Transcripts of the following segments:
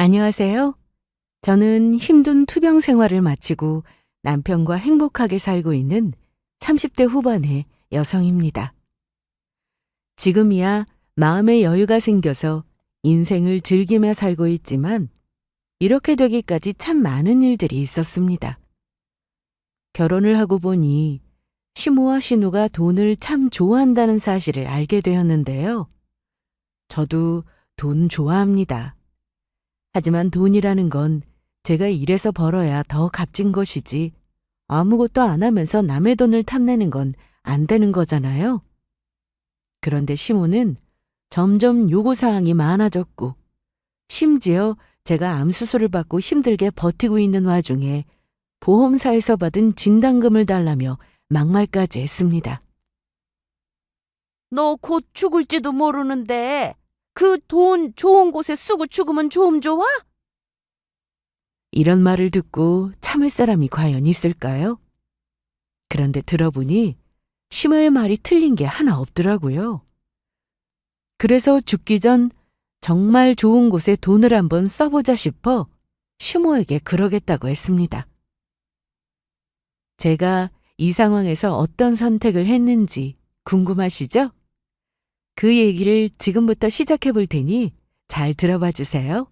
안녕하세요. 저는 힘든 투병 생활을 마치고 남편과 행복하게 살고 있는 30대 후반의 여성입니다. 지금이야 마음의 여유가 생겨서 인생을 즐기며 살고 있지만 이렇게 되기까지 참 많은 일들이 있었습니다. 결혼을 하고 보니 시모와 신우가 돈을 참 좋아한다는 사실을 알게 되었는데요. 저도 돈 좋아합니다. 하지만 돈이라는 건 제가 일해서 벌어야 더 값진 것이지 아무것도 안 하면서 남의 돈을 탐내는 건 안 되는 거잖아요. 그런데 시모는 점점 요구사항이 많아졌고 심지어 제가 암 수술을 받고 힘들게 버티고 있는 와중에 보험사에서 받은 진단금을 달라며 막말까지 했습니다. 너 곧 죽을지도 모르는데 그 돈 좋은 곳에 쓰고 죽으면 좀 좋아? 이런 말을 듣고 참을 사람이 과연 있을까요? 그런데 들어보니 시모의 말이 틀린 게 하나 없더라고요. 그래서 죽기 전 정말 좋은 곳에 돈을 한번 써보자 싶어 시모에게 그러겠다고 했습니다. 제가 이 상황에서 어떤 선택을 했는지 궁금하시죠? 그 얘기를 지금부터 시작해 볼 테니 잘 들어봐 주세요.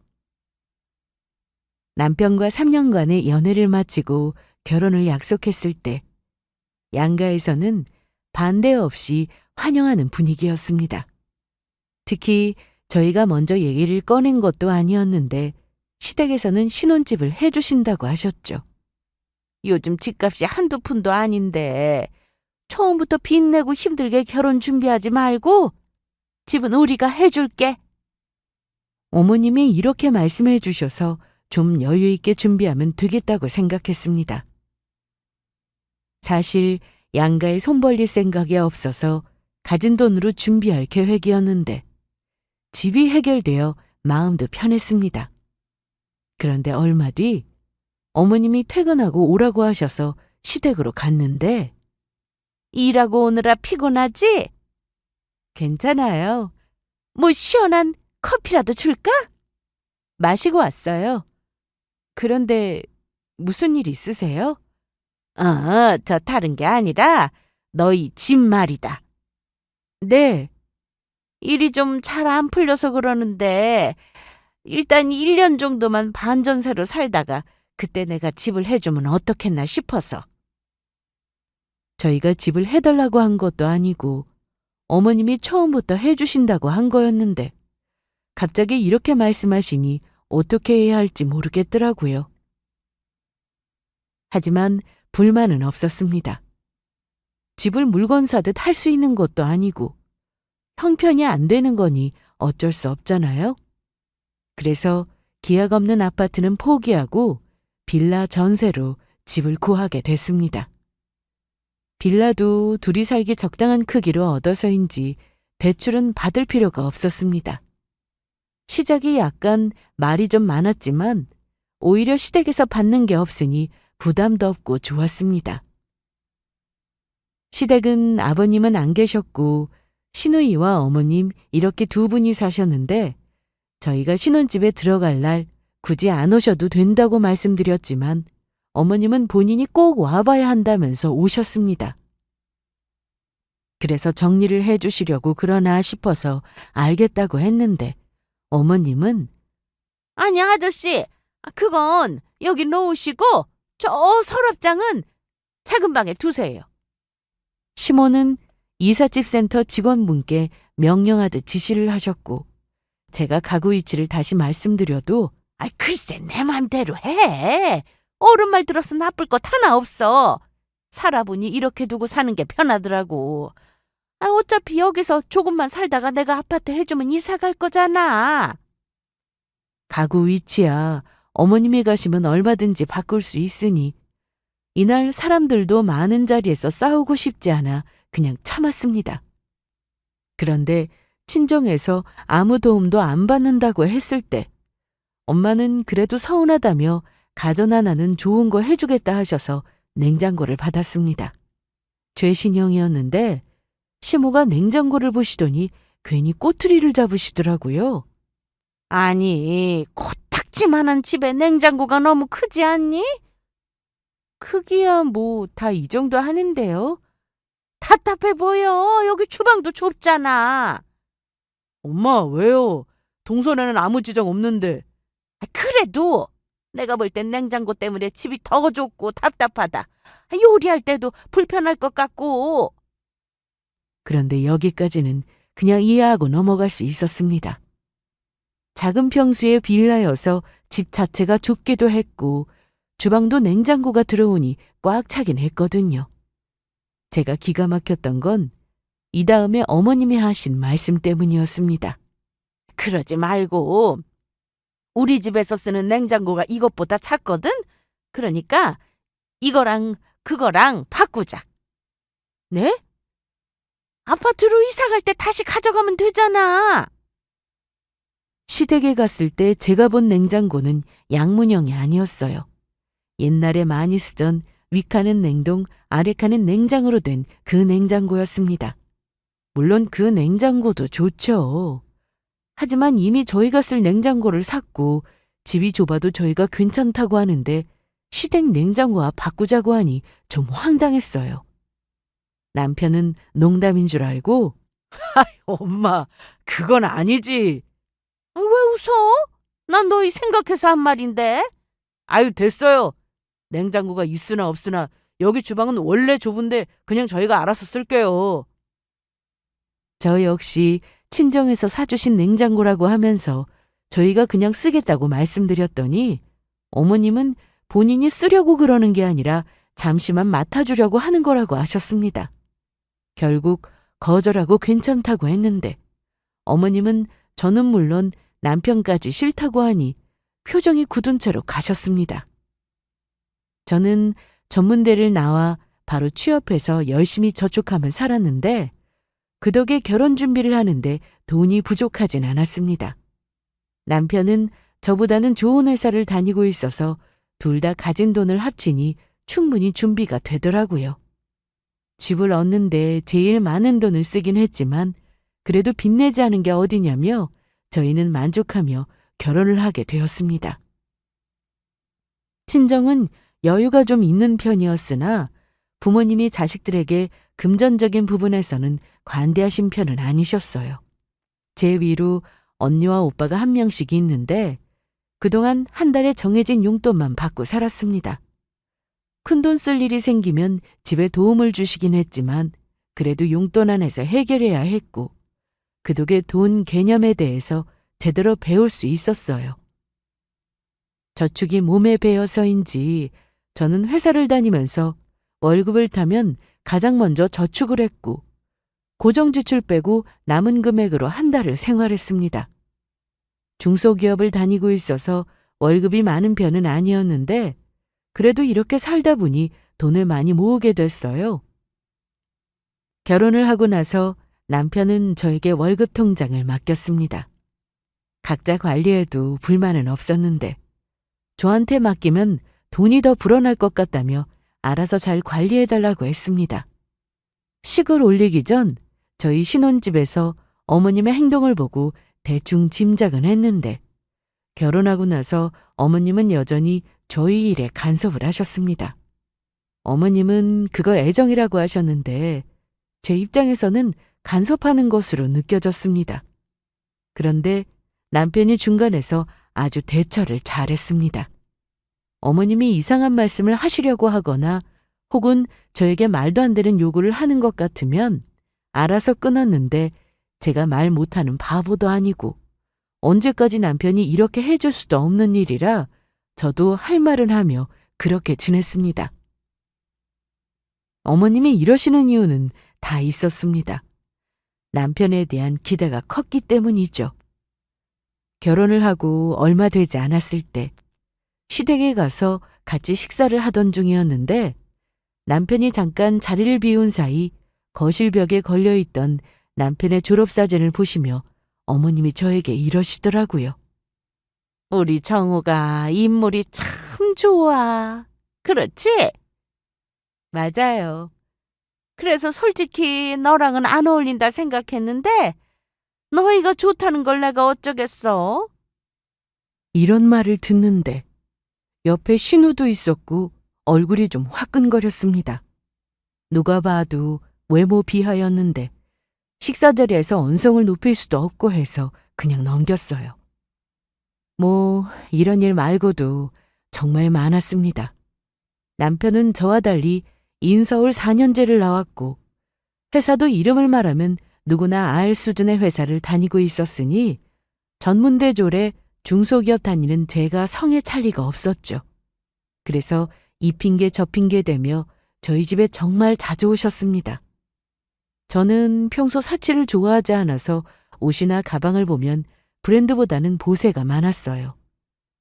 남편과 3년간의 연애를 마치고 결혼을 약속했을 때 양가에서는 반대 없이 환영하는 분위기였습니다. 특히 저희가 먼저 얘기를 꺼낸 것도 아니었는데 시댁에서는 신혼집을 해주신다고 하셨죠. 요즘 집값이 한두 푼도 아닌데 처음부터 빚내고 힘들게 결혼 준비하지 말고 집은 우리가 해줄게. 어머님이 이렇게 말씀해 주셔서 좀 여유 있게 준비하면 되겠다고 생각했습니다. 사실 양가에 손 벌릴 생각이 없어서 가진 돈으로 준비할 계획이었는데 집이 해결되어 마음도 편했습니다. 그런데 얼마 뒤 어머님이 퇴근하고 오라고 하셔서 시댁으로 갔는데 일하고 오느라 피곤하지? 괜찮아요. 뭐 시원한 커피라도 줄까? 마시고 왔어요. 그런데 무슨 일 있으세요? 저 다른 게 아니라 너희 집 말이다. 네, 일이 좀 잘 안 풀려서 그러는데 일단 1년 정도만 반전세로 살다가 그때 내가 집을 해주면 어떻겠나 싶어서. 저희가 집을 해달라고 한 것도 아니고 어머님이 처음부터 해주신다고 한 거였는데 갑자기 이렇게 말씀하시니 어떻게 해야 할지 모르겠더라고요. 하지만 불만은 없었습니다. 집을 물건 사듯 할 수 있는 것도 아니고 형편이 안 되는 거니 어쩔 수 없잖아요. 그래서 기약 없는 아파트는 포기하고 빌라 전세로 집을 구하게 됐습니다. 빌라도 둘이 살기 적당한 크기로 얻어서인지 대출은 받을 필요가 없었습니다. 시작이 약간 말이 좀 많았지만 오히려 시댁에서 받는 게 없으니 부담도 없고 좋았습니다. 시댁은 아버님은 안 계셨고 시누이와 어머님 이렇게 두 분이 사셨는데 저희가 신혼집에 들어갈 날 굳이 안 오셔도 된다고 말씀드렸지만 어머님은 본인이 꼭 와봐야 한다면서 오셨습니다. 그래서 정리를 해주시려고 그러나 싶어서 알겠다고 했는데 어머님은 아니 아저씨, 그건 여기 놓으시고 저 서랍장은 작은 방에 두세요. 시모는 이삿집 센터 직원분께 명령하듯 지시를 하셨고 제가 가구 위치를 다시 말씀드려도 글쎄 내 맘대로 해. 어른 말 들어서 나쁠 것 하나 없어. 살아보니 이렇게 두고 사는 게 편하더라고. 어차피 여기서 조금만 살다가 내가 아파트 해주면 이사 갈 거잖아. 가구 위치야 어머님이 가시면 얼마든지 바꿀 수 있으니 이날 사람들도 많은 자리에서 싸우고 싶지 않아 그냥 참았습니다. 그런데 친정에서 아무 도움도 안 받는다고 했을 때 엄마는 그래도 서운하다며 가전 하나는 좋은 거 해주겠다 하셔서 냉장고를 받았습니다. 죄신형이었는데 시모가 냉장고를 보시더니 괜히 꼬투리를 잡으시더라고요. 아니 코딱지 작지만한 집에 냉장고가 너무 크지 않니? 크기야 뭐 다 이 정도 하는데요. 답답해 보여. 여기 주방도 좁잖아. 엄마, 왜요? 동선에는 아무 지장 없는데. 그래도 내가 볼 땐 냉장고 때문에 집이 더 좁고 답답하다. 요리할 때도 불편할 것 같고. 그런데 여기까지는 그냥 이해하고 넘어갈 수 있었습니다. 작은 평수의 빌라여서 집 자체가 좁기도 했고 주방도 냉장고가 들어오니 꽉 차긴 했거든요. 제가 기가 막혔던 건 이 다음에 어머님이 하신 말씀 때문이었습니다. 그러지 말고 우리 집에서 쓰는 냉장고가 이것보다 작거든? 그러니까 이거랑 그거랑 바꾸자. 네? 아파트로 이사 갈 때 다시 가져가면 되잖아. 시댁에 갔을 때 제가 본 냉장고는 양문형이 아니었어요. 옛날에 많이 쓰던 윗칸은 냉동, 아래칸은 냉장으로 된 그 냉장고였습니다. 물론 그 냉장고도 좋죠. 하지만 이미 저희가 쓸 냉장고를 샀고 집이 좁아도 저희가 괜찮다고 하는데 시댁 냉장고와 바꾸자고 하니 좀 황당했어요. 남편은 농담인 줄 알고 엄마, 그건 아니지. 왜 웃어? 난 너희 생각해서 한 말인데. 아유, 됐어요. 냉장고가 있으나 없으나 여기 주방은 원래 좁은데 그냥 저희가 알아서 쓸게요. 저 역시 친정에서 사주신 냉장고라고 하면서 저희가 그냥 쓰겠다고 말씀드렸더니 어머님은 본인이 쓰려고 그러는 게 아니라 잠시만 맡아주려고 하는 거라고 하셨습니다. 결국 거절하고 괜찮다고 했는데 어머님은 저는 물론 남편까지 싫다고 하니 표정이 굳은 채로 가셨습니다. 저는 전문대를 나와 바로 취업해서 열심히 저축하며 살았는데 그 덕에 결혼 준비를 하는데 돈이 부족하진 않았습니다. 남편은 저보다는 좋은 회사를 다니고 있어서 둘 다 가진 돈을 합치니 충분히 준비가 되더라고요. 집을 얻는데 제일 많은 돈을 쓰긴 했지만 그래도 빚내지 않은 게 어디냐며 저희는 만족하며 결혼을 하게 되었습니다. 친정은 여유가 좀 있는 편이었으나 부모님이 자식들에게 금전적인 부분에서는 관대하신 편은 아니셨어요. 제 위로 언니와 오빠가 한 명씩 있는데 그동안 한 달에 정해진 용돈만 받고 살았습니다. 큰돈 쓸 일이 생기면 집에 도움을 주시긴 했지만 그래도 용돈 안에서 해결해야 했고 그 덕에 돈 개념에 대해서 제대로 배울 수 있었어요. 저축이 몸에 배어서인지 저는 회사를 다니면서 월급을 타면 가장 먼저 저축을 했고 고정지출 빼고 남은 금액으로 한 달을 생활했습니다. 중소기업을 다니고 있어서 월급이 많은 편은 아니었는데 그래도 이렇게 살다 보니 돈을 많이 모으게 됐어요. 결혼을 하고 나서 남편은 저에게 월급 통장을 맡겼습니다. 각자 관리해도 불만은 없었는데 저한테 맡기면 돈이 더 불어날 것 같다며 알아서 잘 관리해달라고 했습니다. 식을 올리기 전 저희 신혼집에서 어머님의 행동을 보고 대충 짐작은 했는데 결혼하고 나서 어머님은 여전히 저희 일에 간섭을 하셨습니다. 어머님은 그걸 애정이라고 하셨는데 제 입장에서는 간섭하는 것으로 느껴졌습니다. 그런데 남편이 중간에서 아주 대처를 잘했습니다. 어머님이 이상한 말씀을 하시려고 하거나 혹은 저에게 말도 안 되는 요구를 하는 것 같으면 알아서 끊었는데 제가 말 못하는 바보도 아니고 언제까지 남편이 이렇게 해줄 수도 없는 일이라 저도 할 말은 하며 그렇게 지냈습니다. 어머님이 이러시는 이유는 다 있었습니다. 남편에 대한 기대가 컸기 때문이죠. 결혼을 하고 얼마 되지 않았을 때 시댁에 가서 같이 식사를 하던 중이었는데 남편이 잠깐 자리를 비운 사이 거실 벽에 걸려있던 남편의 졸업사진을 보시며 어머님이 저에게 이러시더라고요. 우리 정우가 인물이 참 좋아. 그렇지? 맞아요. 그래서 솔직히 너랑은 안 어울린다 생각했는데 너희가 좋다는 걸 내가 어쩌겠어? 이런 말을 듣는데 옆에 신우도 있었고 얼굴이 좀 화끈거렸습니다. 누가 봐도 외모 비하였는데 식사 자리에서 언성을 높일 수도 없고 해서 그냥 넘겼어요. 뭐 이런 일 말고도 정말 많았습니다. 남편은 저와 달리 인서울 4년제를 나왔고 회사도 이름을 말하면 누구나 알 수준의 회사를 다니고 있었으니 전문대졸에 중소기업 다니는 제가 성에 찰 리가 없었죠. 그래서 이 핑계 저 핑계 대며 저희 집에 정말 자주 오셨습니다. 저는 평소 사치를 좋아하지 않아서 옷이나 가방을 보면 브랜드보다는 보세가 많았어요.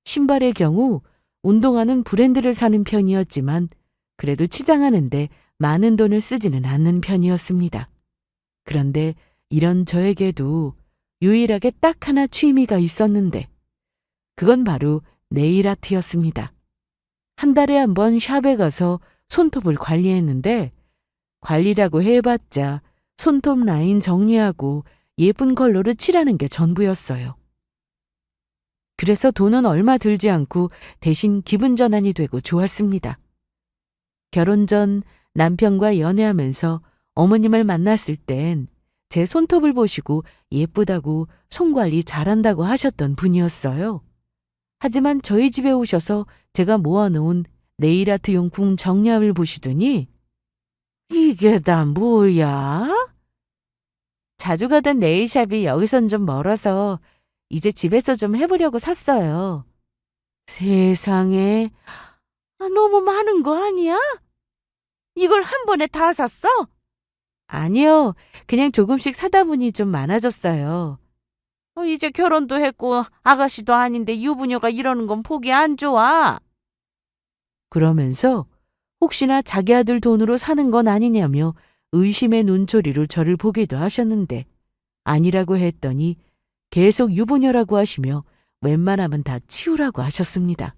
신발의 경우 운동화는 브랜드를 사는 편이었지만 그래도 치장하는데 많은 돈을 쓰지는 않는 편이었습니다. 그런데 이런 저에게도 유일하게 딱 하나 취미가 있었는데 그건 바로 네일 아트였습니다. 한 달에 한 번 샵에 가서 손톱을 관리했는데 관리라고 해봤자 손톱 라인 정리하고 예쁜 컬러로 칠하는 게 전부였어요. 그래서 돈은 얼마 들지 않고 대신 기분 전환이 되고 좋았습니다. 결혼 전 남편과 연애하면서 어머님을 만났을 땐 제 손톱을 보시고 예쁘다고 손관리 잘한다고 하셨던 분이었어요. 하지만 저희 집에 오셔서 제가 모아놓은 네일아트 용품 정리함을 보시더니 이게 다 뭐야? 자주 가던 네일샵이 여기선 좀 멀어서 이제 집에서 좀 해보려고 샀어요. 세상에, 너무 많은 거 아니야? 이걸 한 번에 다 샀어? 아니요, 그냥 조금씩 사다 보니 좀 많아졌어요. 이제 결혼도 했고 아가씨도 아닌데 유부녀가 이러는 건 보기 안 좋아. 그러면서 혹시나 자기 아들 돈으로 사는 건 아니냐며 의심의 눈초리로 저를 보기도 하셨는데 아니라고 했더니 계속 유부녀라고 하시며 웬만하면 다 치우라고 하셨습니다.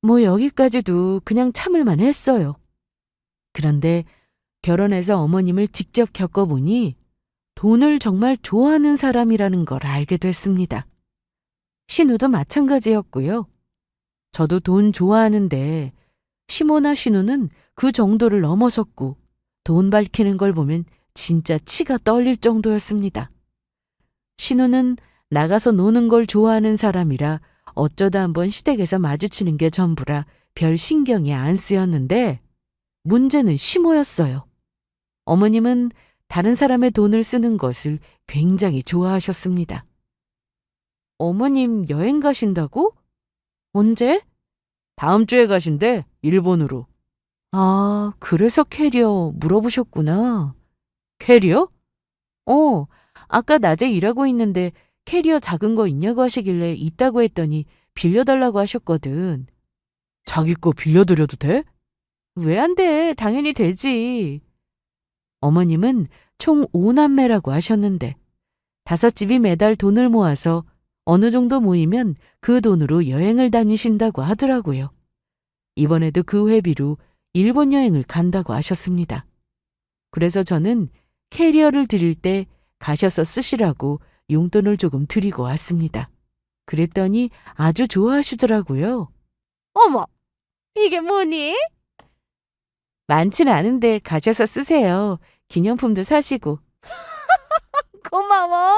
뭐 여기까지도 그냥 참을만 했어요. 그런데 결혼해서 어머님을 직접 겪어보니 돈을 정말 좋아하는 사람이라는 걸 알게 됐습니다. 신우도 마찬가지였고요. 저도 돈 좋아하는데 시모나 신우는 그 정도를 넘어섰고 돈 밝히는 걸 보면 진짜 치가 떨릴 정도였습니다. 신우는 나가서 노는 걸 좋아하는 사람이라 어쩌다 한번 시댁에서 마주치는 게 전부라 별 신경이 안 쓰였는데 문제는 시모였어요. 어머님은 다른 사람의 돈을 쓰는 것을 굉장히 좋아하셨습니다. 어머님 여행 가신다고? 언제? 다음 주에 가신대, 일본으로. 아, 그래서 캐리어 물어보셨구나. 캐리어? 아까 낮에 일하고 있는데 캐리어 작은 거 있냐고 하시길래 있다고 했더니 빌려달라고 하셨거든. 자기 거 빌려드려도 돼? 왜 안 돼? 당연히 되지. 어머님은 총 5남매라고 하셨는데 5집이 매달 돈을 모아서 어느 정도 모이면 그 돈으로 여행을 다니신다고 하더라고요. 이번에도 그 회비로 일본 여행을 간다고 하셨습니다. 그래서 저는 캐리어를 드릴 때 가셔서 쓰시라고 용돈을 조금 드리고 왔습니다. 그랬더니 아주 좋아하시더라고요. 어머, 이게 뭐니? 많진 않은데 가셔서 쓰세요. 기념품도 사시고. 고마워.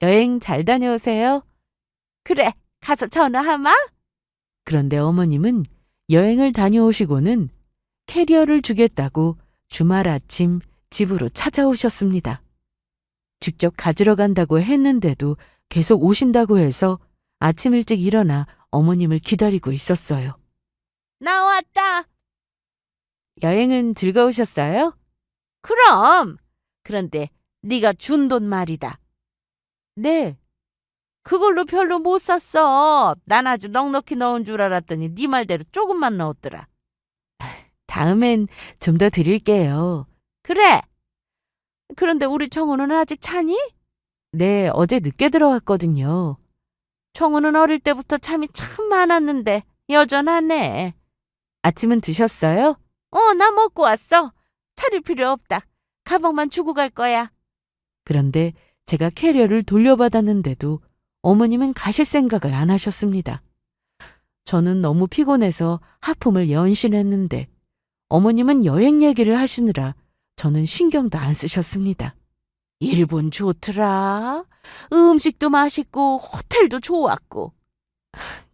여행 잘 다녀오세요. 그래, 가서 전화하마. 그런데 어머님은 여행을 다녀오시고는 캐리어를 주겠다고 주말 아침 집으로 찾아오셨습니다. 직접 가지러 간다고 했는데도 계속 오신다고 해서 아침 일찍 일어나 어머님을 기다리고 있었어요. 나왔다. 여행은 즐거우셨어요? 그럼. 그런데 네가 준 돈 말이다. 네. 그걸로 별로 못 샀어. 난 아주 넉넉히 넣은 줄 알았더니 네 말대로 조금만 넣었더라. 다음엔 좀 더 드릴게요. 그래. 그런데 우리 청우는 아직 차니? 네, 어제 늦게 들어왔거든요. 청우는 어릴 때부터 잠이 참 많았는데 여전하네. 아침은 드셨어요? 나 먹고 왔어. 차릴 필요 없다. 가방만 주고 갈 거야. 그런데 제가 캐리어를 돌려받았는데도 어머님은 가실 생각을 안 하셨습니다. 저는 너무 피곤해서 하품을 연신했는데 어머님은 여행 얘기를 하시느라 저는 신경도 안 쓰셨습니다. 일본 좋더라. 음식도 맛있고 호텔도 좋았고.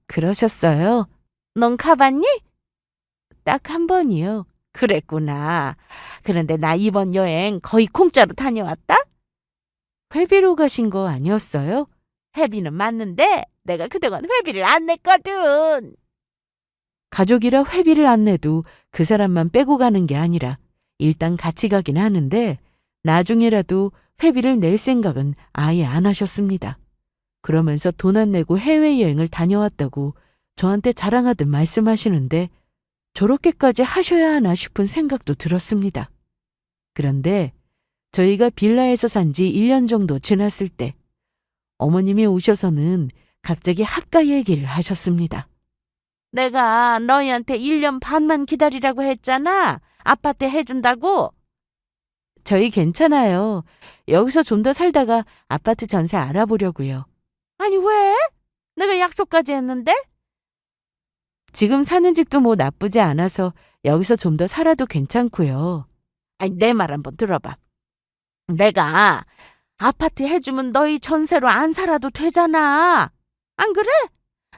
그러셨어요? 넌 가봤니? 딱 한 번이요. 그랬구나. 그런데 나 이번 여행 거의 공짜로 다녀왔다? 회비로 가신 거 아니었어요? 회비는 맞는데 내가 그동안 회비를 안 냈거든. 가족이라 회비를 안 내도 그 사람만 빼고 가는 게 아니라 일단 같이 가긴 하는데 나중에라도 회비를 낼 생각은 아예 안 하셨습니다. 그러면서 돈 안 내고 해외여행을 다녀왔다고 저한테 자랑하듯 말씀하시는데 저렇게까지 하셔야 하나 싶은 생각도 들었습니다. 그런데 저희가 빌라에서 산 지 1년 정도 지났을 때 어머님이 오셔서는 갑자기 학가 얘기를 하셨습니다. 내가 너희한테 1년 반만 기다리라고 했잖아. 아파트 해준다고. 저희 괜찮아요. 여기서 좀 더 살다가 아파트 전세 알아보려고요. 아니 왜? 내가 약속까지 했는데? 지금 사는 집도 뭐 나쁘지 않아서 여기서 좀 더 살아도 괜찮고요. 아니 내 말 한번 들어봐. 내가 아파트 해주면 너희 전세로 안 살아도 되잖아. 안 그래?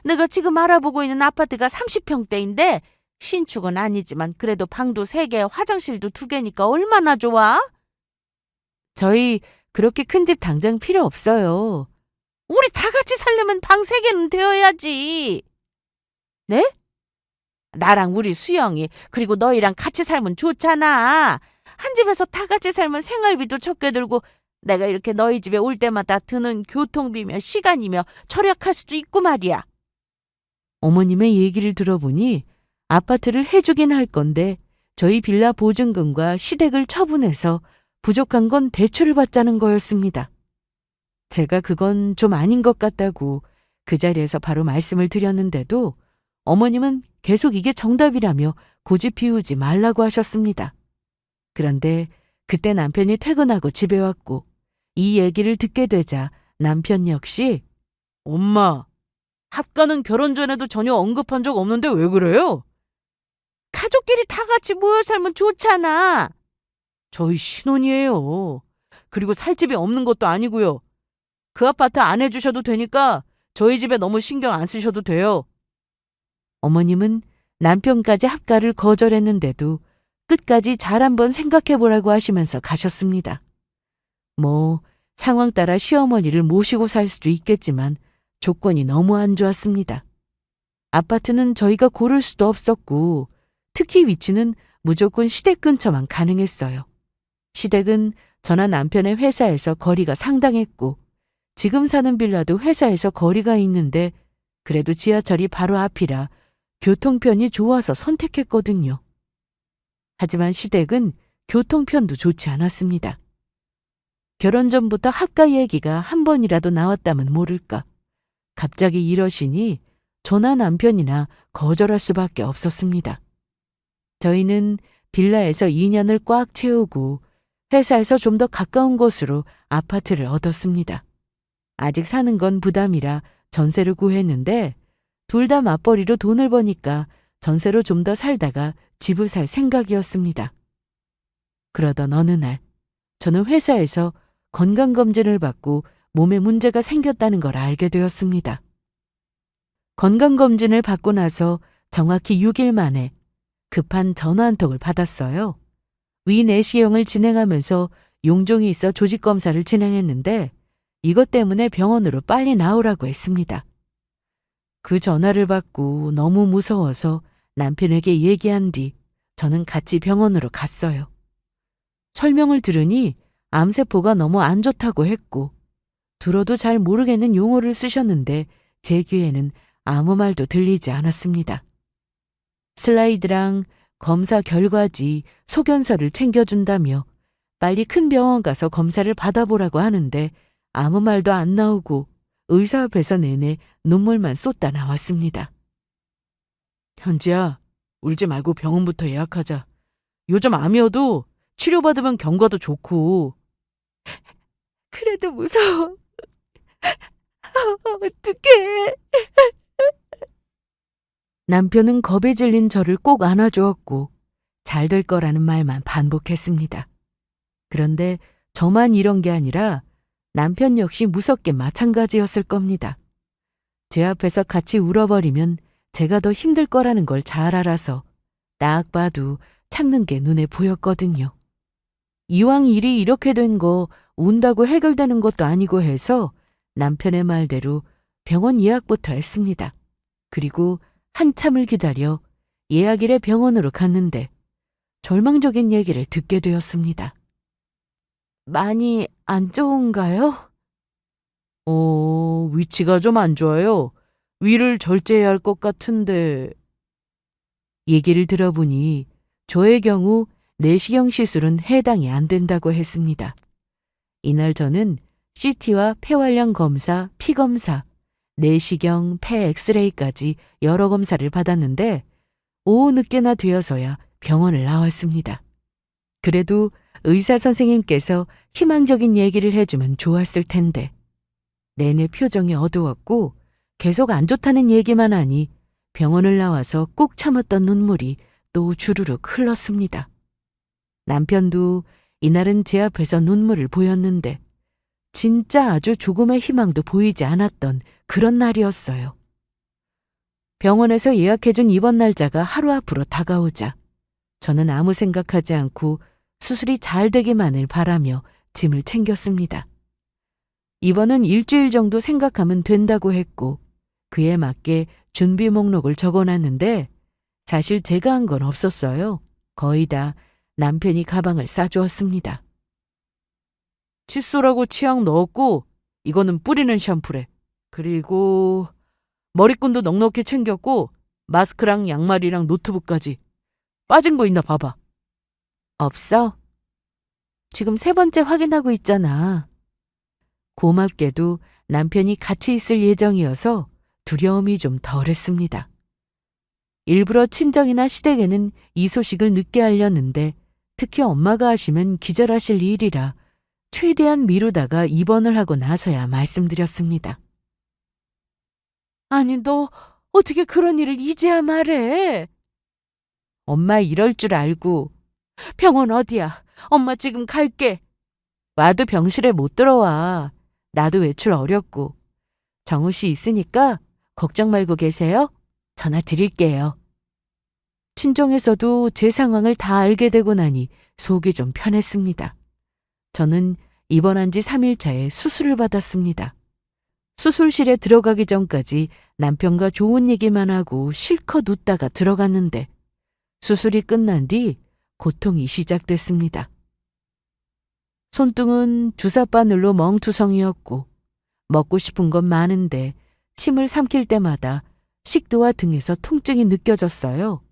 내가 지금 알아보고 있는 아파트가 30평대인데 신축은 아니지만 그래도 방도 3개, 화장실도 2개니까 얼마나 좋아? 저희 그렇게 큰 집 당장 필요 없어요. 우리 다 같이 살려면 방 3개는 되어야지. 네? 나랑 우리 수영이 그리고 너희랑 같이 살면 좋잖아. 한 집에서 다 같이 살면 생활비도 적게 들고 내가 이렇게 너희 집에 올 때마다 드는 교통비며 시간이며 절약할 수도 있고 말이야. 어머님의 얘기를 들어보니 아파트를 해주긴 할 건데 저희 빌라 보증금과 시댁을 처분해서 부족한 건 대출을 받자는 거였습니다. 제가 그건 좀 아닌 것 같다고 그 자리에서 바로 말씀을 드렸는데도 어머님은 계속 이게 정답이라며 고집 피우지 말라고 하셨습니다. 그런데 그때 남편이 퇴근하고 집에 왔고 이 얘기를 듣게 되자 남편 역시 엄마, 합가는 결혼 전에도 전혀 언급한 적 없는데 왜 그래요? 가족끼리 다 같이 모여 살면 좋잖아. 저희 신혼이에요. 그리고 살 집이 없는 것도 아니고요. 그 아파트 안 해주셔도 되니까 저희 집에 너무 신경 안 쓰셔도 돼요. 어머님은 남편까지 합가를 거절했는데도 끝까지 잘 한번 생각해 보라고 하시면서 가셨습니다. 뭐 상황 따라 시어머니를 모시고 살 수도 있겠지만 조건이 너무 안 좋았습니다. 아파트는 저희가 고를 수도 없었고 특히 위치는 무조건 시댁 근처만 가능했어요. 시댁은 저나 남편의 회사에서 거리가 상당했고 지금 사는 빌라도 회사에서 거리가 있는데 그래도 지하철이 바로 앞이라 교통편이 좋아서 선택했거든요. 하지만 시댁은 교통편도 좋지 않았습니다. 결혼 전부터 학가 얘기가 한 번이라도 나왔다면 모를까. 갑자기 이러시니 저나 남편이나 거절할 수밖에 없었습니다. 저희는 빌라에서 2년을 꽉 채우고 회사에서 좀 더 가까운 곳으로 아파트를 얻었습니다. 아직 사는 건 부담이라 전세를 구했는데 둘 다 맞벌이로 돈을 버니까 전세로 좀 더 살다가 집을 살 생각이었습니다. 그러던 어느 날 저는 회사에서 건강검진을 받고 몸에 문제가 생겼다는 걸 알게 되었습니다. 건강검진을 받고 나서 정확히 6일 만에 급한 전화 한 통을 받았어요. 위내시경을 진행하면서 용종이 있어 조직검사를 진행했는데 이것 때문에 병원으로 빨리 나오라고 했습니다. 그 전화를 받고 너무 무서워서 남편에게 얘기한 뒤 저는 같이 병원으로 갔어요. 설명을 들으니 암세포가 너무 안 좋다고 했고 들어도 잘 모르겠는 용어를 쓰셨는데 제 귀에는 아무 말도 들리지 않았습니다. 슬라이드랑 검사 결과지 소견서를 챙겨준다며 빨리 큰 병원 가서 검사를 받아보라고 하는데 아무 말도 안 나오고 의사 앞에서 내내 눈물만 쏟다 나왔습니다. 현지야, 울지 말고 병원부터 예약하자. 요즘 암이어도 치료받으면 경과도 좋고. 그래도 무서워. 어떡해. 남편은 겁에 질린 저를 꼭 안아주었고 잘 될 거라는 말만 반복했습니다. 그런데 저만 이런 게 아니라 남편 역시 무섭게 마찬가지였을 겁니다. 제 앞에서 같이 울어버리면 제가 더 힘들 거라는 걸 잘 알아서 딱 봐도 참는 게 눈에 보였거든요. 이왕 일이 이렇게 된 거 운다고 해결되는 것도 아니고 해서 남편의 말대로 병원 예약부터 했습니다. 그리고 한참을 기다려 예약일에 병원으로 갔는데 절망적인 얘기를 듣게 되었습니다. 많이 안 좋은가요? 위치가 좀 안 좋아요. 위를 절제해야 할 것 같은데. 얘기를 들어보니 저의 경우 내시경 시술은 해당이 안 된다고 했습니다. 이날 저는 CT와 폐활량 검사, 피 검사, 내시경, 폐 엑스레이까지 여러 검사를 받았는데 오후 늦게나 되어서야 병원을 나왔습니다. 그래도 의사 선생님께서 희망적인 얘기를 해주면 좋았을 텐데 내내 표정이 어두웠고 계속 안 좋다는 얘기만 하니 병원을 나와서 꾹 참았던 눈물이 또 주르륵 흘렀습니다. 남편도 이날은 제 앞에서 눈물을 보였는데 진짜 아주 조금의 희망도 보이지 않았던 그런 날이었어요. 병원에서 예약해준 입원 날짜가 하루 앞으로 다가오자 저는 아무 생각하지 않고 수술이 잘 되기만을 바라며 짐을 챙겼습니다. 입원은 일주일 정도 생각하면 된다고 했고 그에 맞게 준비 목록을 적어놨는데 사실 제가 한 건 없었어요. 거의 다 남편이 가방을 싸주었습니다. 칫솔하고 치약 넣었고 이거는 뿌리는 샴푸래. 그리고 머리끈도 넉넉히 챙겼고 마스크랑 양말이랑 노트북까지. 빠진 거 있나 봐봐. 없어. 지금 3번째 확인하고 있잖아. 고맙게도 남편이 같이 있을 예정이어서 두려움이 좀 덜했습니다. 일부러 친정이나 시댁에는 이 소식을 늦게 알렸는데 특히 엄마가 하시면 기절하실 일이라 최대한 미루다가 입원을 하고 나서야 말씀드렸습니다. 아니 너 어떻게 그런 일을 이제야 말해? 엄마 이럴 줄 알고. 병원 어디야? 엄마 지금 갈게. 와도 병실에 못 들어와. 나도 외출 어렵고. 정우 씨 있으니까 걱정 말고 계세요. 전화 드릴게요. 친정에서도 제 상황을 다 알게 되고 나니 속이 좀 편했습니다. 저는 입원한 지 3일차에 수술을 받았습니다. 수술실에 들어가기 전까지 남편과 좋은 얘기만 하고 실컷 웃다가 들어갔는데 수술이 끝난 뒤 고통이 시작됐습니다. 손등은 주사바늘로 멍투성이었고 먹고 싶은 건 많은데 침을 삼킬 때마다 식도와 등에서 통증이 느껴졌어요.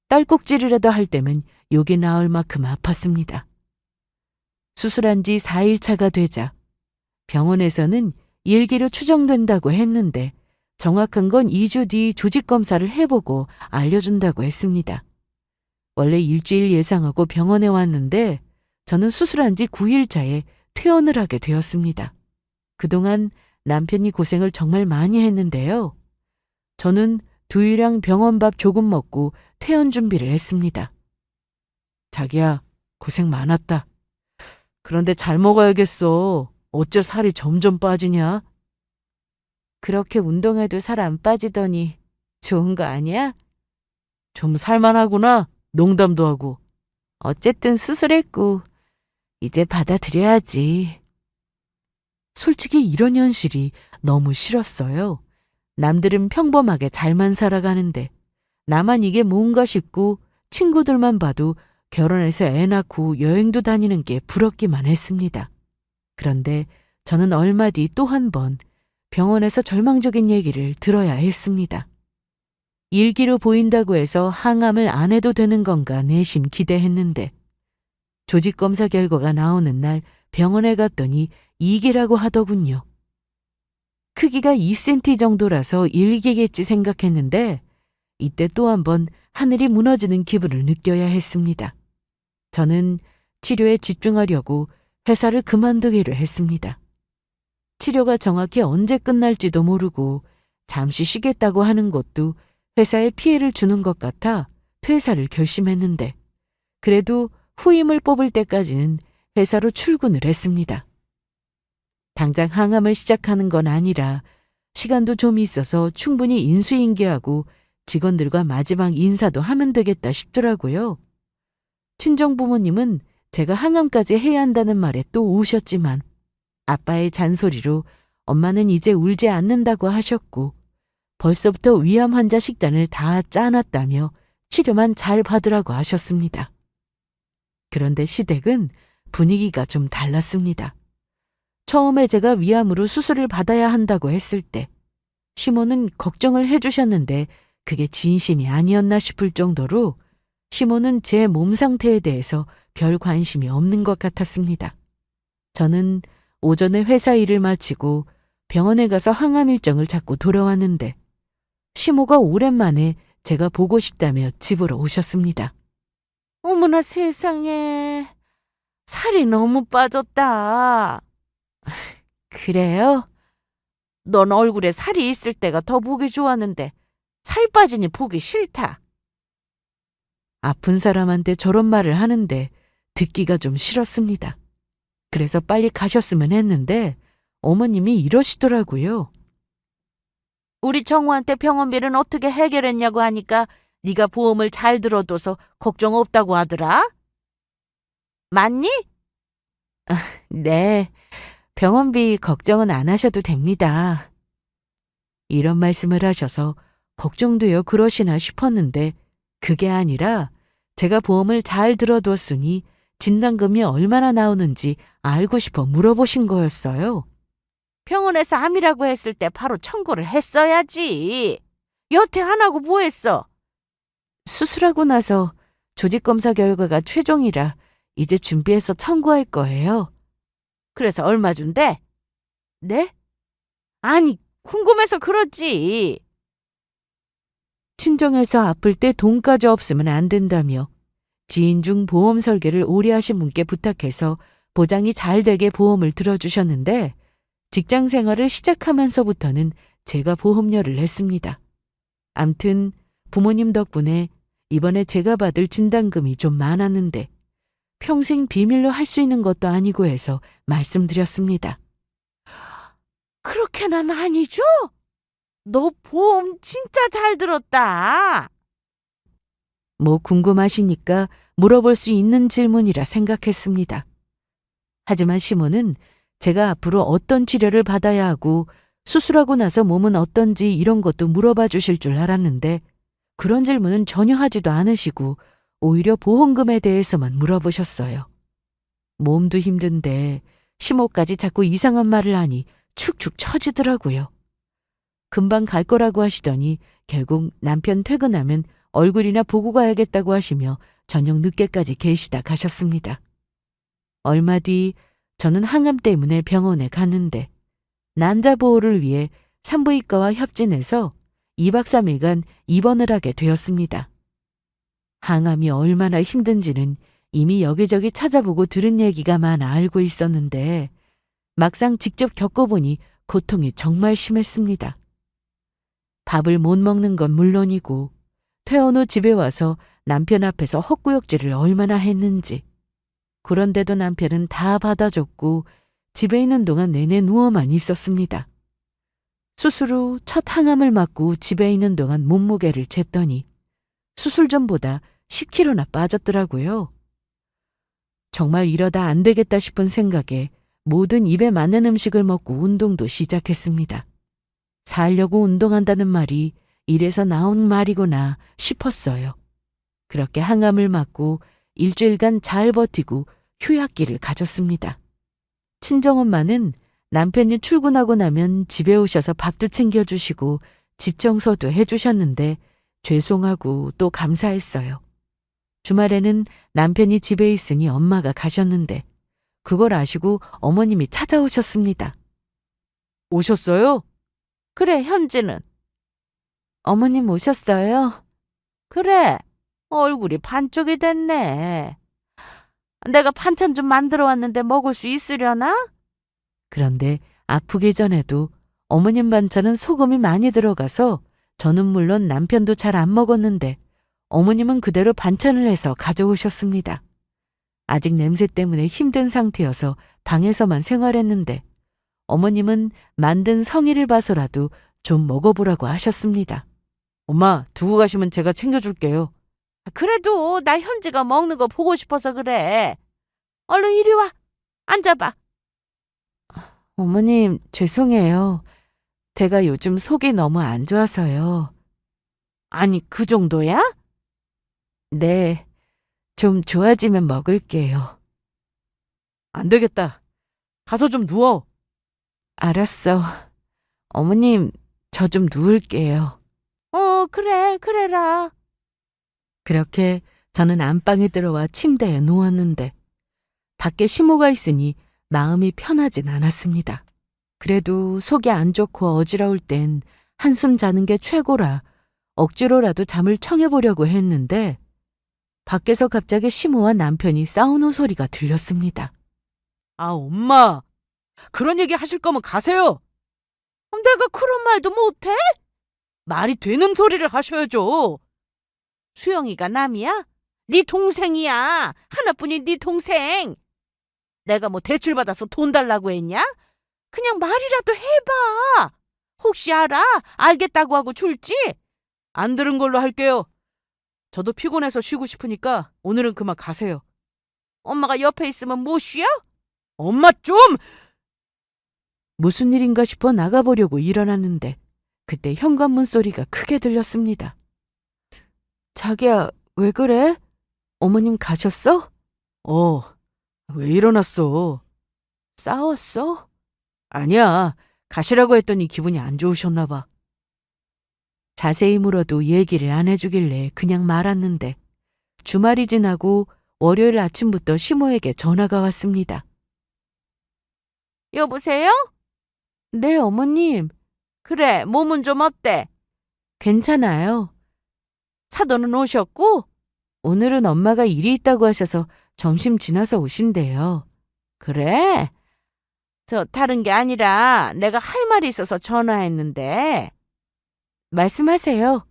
딸꾹질이라도 할 때면 욕이 나올 만큼 아팠습니다. 수술한 지 4일차가 되자 병원에서는 일기로 추정된다고 했는데 정확한 건 2주 뒤 조직검사를 해보고 알려준다고 했습니다. 원래 일주일 예상하고 병원에 왔는데 저는 수술한 지 9일차에 퇴원을 하게 되었습니다. 그동안 남편이 고생을 정말 많이 했는데요. 저는 두유랑 병원밥 조금 먹고 퇴원 준비를 했습니다. 자기야, 고생 많았다. 그런데 잘 먹어야겠어. 어째 살이 점점 빠지냐? 그렇게 운동해도 살 안 빠지더니 좋은 거 아니야? 좀 살만하구나. 농담도 하고. 어쨌든 수술했고 이제 받아들여야지. 솔직히 이런 현실이 너무 싫었어요. 남들은 평범하게 잘만 살아가는데 나만 이게 뭔가 싶고 친구들만 봐도 결혼해서 애 낳고 여행도 다니는 게 부럽기만 했습니다. 그런데 저는 얼마 뒤 또 한 번 병원에서 절망적인 얘기를 들어야 했습니다. 일기로 보인다고 해서 항암을 안 해도 되는 건가 내심 기대했는데 조직검사 결과가 나오는 날 병원에 갔더니 2기라고 하더군요. 크기가 2cm 정도라서 1기겠지 생각했는데 이때 또 한 번 하늘이 무너지는 기분을 느껴야 했습니다. 저는 치료에 집중하려고 회사를 그만두기로 했습니다. 치료가 정확히 언제 끝날지도 모르고 잠시 쉬겠다고 하는 것도 회사에 피해를 주는 것 같아 퇴사를 결심했는데 그래도 후임을 뽑을 때까지는 회사로 출근을 했습니다. 당장 항암을 시작하는 건 아니라 시간도 좀 있어서 충분히 인수인계하고 직원들과 마지막 인사도 하면 되겠다 싶더라고요. 친정 부모님은 제가 항암까지 해야 한다는 말에 또 우셨지만 아빠의 잔소리로 엄마는 이제 울지 않는다고 하셨고 벌써부터 위암 환자 식단을 다 짜놨다며 치료만 잘 받으라고 하셨습니다. 그런데 시댁은 분위기가 좀 달랐습니다. 처음에 제가 위암으로 수술을 받아야 한다고 했을 때 시모는 걱정을 해주셨는데 그게 진심이 아니었나 싶을 정도로 시모는 제 몸 상태에 대해서 별 관심이 없는 것 같았습니다. 저는 오전에 회사 일을 마치고 병원에 가서 항암 일정을 잡고 돌아왔는데 시모가 오랜만에 제가 보고 싶다며 집으로 오셨습니다. 어머나 세상에. 살이 너무 빠졌다. 그래요? 넌 얼굴에 살이 있을 때가 더 보기 좋았는데 살 빠지니 보기 싫다. 아픈 사람한테 저런 말을 하는데 듣기가 좀 싫었습니다. 그래서 빨리 가셨으면 했는데 어머님이 이러시더라고요. 우리 정우한테 병원비는 어떻게 해결했냐고 하니까 네가 보험을 잘 들어둬서 걱정 없다고 하더라. 맞니? 네, 병원비 걱정은 안 하셔도 됩니다. 이런 말씀을 하셔서 걱정돼요 그러시나 싶었는데 그게 아니라 제가 보험을 잘 들어뒀으니 진단금이 얼마나 나오는지 알고 싶어 물어보신 거였어요. 병원에서 암이라고 했을 때 바로 청구를 했어야지. 여태 안 하고 뭐 했어? 수술하고 나서 조직검사 결과가 최종이라 이제 준비해서 청구할 거예요. 그래서 얼마 준대? 네? 아니, 궁금해서 그렇지. 친정에서 아플 때 돈까지 없으면 안 된다며 지인 중 보험 설계를 오래 하신 분께 부탁해서 보장이 잘 되게 보험을 들어주셨는데 직장 생활을 시작하면서부터는 제가 보험료를 냈습니다. 암튼 부모님 덕분에 이번에 제가 받을 진단금이 좀 많았는데 평생 비밀로 할 수 있는 것도 아니고 해서 말씀드렸습니다. 그렇게나 많이 줘? 너 보험 진짜 잘 들었다. 뭐 궁금하시니까 물어볼 수 있는 질문이라 생각했습니다. 하지만 시모는 제가 앞으로 어떤 치료를 받아야 하고 수술하고 나서 몸은 어떤지 이런 것도 물어봐 주실 줄 알았는데 그런 질문은 전혀 하지도 않으시고 오히려 보험금에 대해서만 물어보셨어요. 몸도 힘든데 시모까지 자꾸 이상한 말을 하니 축축 처지더라고요. 금방 갈 거라고 하시더니 결국 남편 퇴근하면 얼굴이나 보고 가야겠다고 하시며 저녁 늦게까지 계시다 가셨습니다. 얼마 뒤 저는 항암 때문에 병원에 갔는데 난자 보호를 위해 산부인과와 협진해서 2박 3일간 입원을 하게 되었습니다. 항암이 얼마나 힘든지는 이미 여기저기 찾아보고 들은 얘기가 많아 알고 있었는데 막상 직접 겪어보니 고통이 정말 심했습니다. 밥을 못 먹는 건 물론이고 퇴원 후 집에 와서 남편 앞에서 헛구역질을 얼마나 했는지 그런데도 남편은 다 받아줬고 집에 있는 동안 내내 누워만 있었습니다. 수술 후 첫 항암을 맞고 집에 있는 동안 몸무게를 쟀더니 수술 전보다 10kg나 빠졌더라고요. 정말 이러다 안 되겠다 싶은 생각에 모든 입에 맞는 음식을 먹고 운동도 시작했습니다. 살려고 운동한다는 말이 이래서 나온 말이구나 싶었어요. 그렇게 항암을 맞고 일주일간 잘 버티고 휴약기를 가졌습니다. 친정엄마는 남편이 출근하고 나면 집에 오셔서 밥도 챙겨주시고 집 청소도 해주셨는데 죄송하고 또 감사했어요. 주말에는 남편이 집에 있으니 엄마가 가셨는데 그걸 아시고 어머님이 찾아오셨습니다. 오셨어요? 그래, 현지는. 어머님 오셨어요? 그래, 얼굴이 반쪽이 됐네. 내가 반찬 좀 만들어 왔는데 먹을 수 있으려나? 그런데 아프기 전에도 어머님 반찬은 소금이 많이 들어가서 저는 물론 남편도 잘 안 먹었는데 어머님은 그대로 반찬을 해서 가져오셨습니다. 아직 냄새 때문에 힘든 상태여서 방에서만 생활했는데 어머님은 만든 성의를 봐서라도 좀 먹어보라고 하셨습니다. 엄마, 두고 가시면 제가 챙겨줄게요. 그래도 나 현지가 먹는 거 보고 싶어서 그래. 얼른 이리 와. 앉아봐. 어머님, 죄송해요. 제가 요즘 속이 너무 안 좋아서요. 아니, 그 정도야? 네, 좀 좋아지면 먹을게요. 안 되겠다. 가서 좀 누워. 알았어. 어머님, 저 좀 누울게요. 그래, 그래라. 그렇게 저는 안방에 들어와 침대에 누웠는데 밖에 시모가 있으니 마음이 편하진 않았습니다. 그래도 속이 안 좋고 어지러울 땐 한숨 자는 게 최고라 억지로라도 잠을 청해보려고 했는데 밖에서 갑자기 시모와 남편이 싸우는 소리가 들렸습니다. 아, 엄마. 그런 얘기 하실 거면 가세요. 내가 그런 말도 못해? 말이 되는 소리를 하셔야죠. 수영이가 남이야? 네 동생이야. 하나뿐인 네 동생. 내가 뭐 대출 받아서 돈 달라고 했냐? 그냥 말이라도 해봐. 혹시 알아? 알겠다고 하고 줄지? 안 들은 걸로 할게요. 저도 피곤해서 쉬고 싶으니까 오늘은 그만 가세요. 엄마가 옆에 있으면 못 쉬어? 엄마 좀! 무슨 일인가 싶어 나가보려고 일어났는데 그때 현관문 소리가 크게 들렸습니다. 자기야, 왜 그래? 어머님 가셨어? 왜 일어났어? 싸웠어? 아니야. 가시라고 했더니 기분이 안 좋으셨나 봐. 자세히 물어도 얘기를 안 해주길래 그냥 말았는데 주말이 지나고 월요일 아침부터 시모에게 전화가 왔습니다. 여보세요? 네, 어머님. 그래, 몸은 좀 어때? 괜찮아요. 사돈은 오셨고? 오늘은 엄마가 일이 있다고 하셔서 점심 지나서 오신대요. 그래? 다른 게 아니라 내가 할 말이 있어서 전화했는데. 말씀하세요.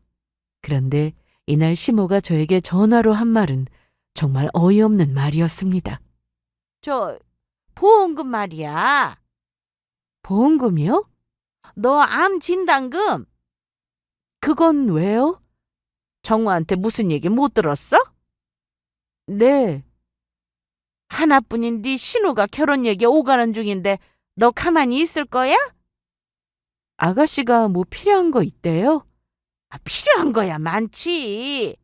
그런데 이날 시모가 저에게 전화로 한 말은 정말 어이없는 말이었습니다. 보험금 말이야. 보험금이요? 너 암 진단금 그건 왜요? 정우한테 무슨 얘기 못 들었어? 네. 하나뿐인 네 신우가 결혼 얘기 오가는 중인데 너 가만히 있을 거야? 아가씨가 뭐 필요한 거 있대요? 필요한 거야 많지.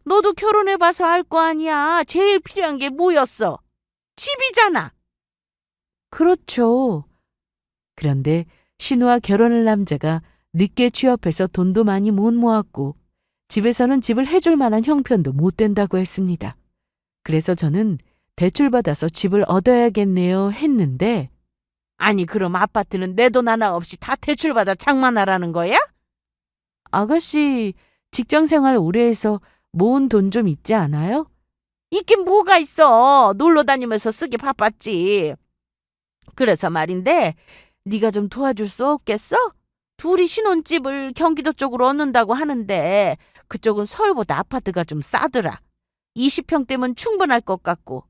너도 결혼해봐서 알 거 아니야. 제일 필요한 게 뭐였어? 집이잖아. 그렇죠. 그런데 신우와 결혼할 남자가 늦게 취업해서 돈도 많이 못 모았고 집에서는 집을 해줄 만한 형편도 못 된다고 했습니다. 그래서 저는 대출받아서 집을 얻어야겠네요 했는데 아니 그럼 아파트는 내 돈 하나 없이 다 대출받아 장만하라는 거야? 아가씨 직장 생활 오래 해서 모은 돈 좀 있지 않아요? 있긴 뭐가 있어. 놀러 다니면서 쓰기 바빴지. 그래서 말인데 네가 좀 도와줄 수 없겠어? 둘이 신혼집을 경기도 쪽으로 얻는다고 하는데 그쪽은 서울보다 아파트가 좀 싸더라. 20평대면 충분할 것 같고.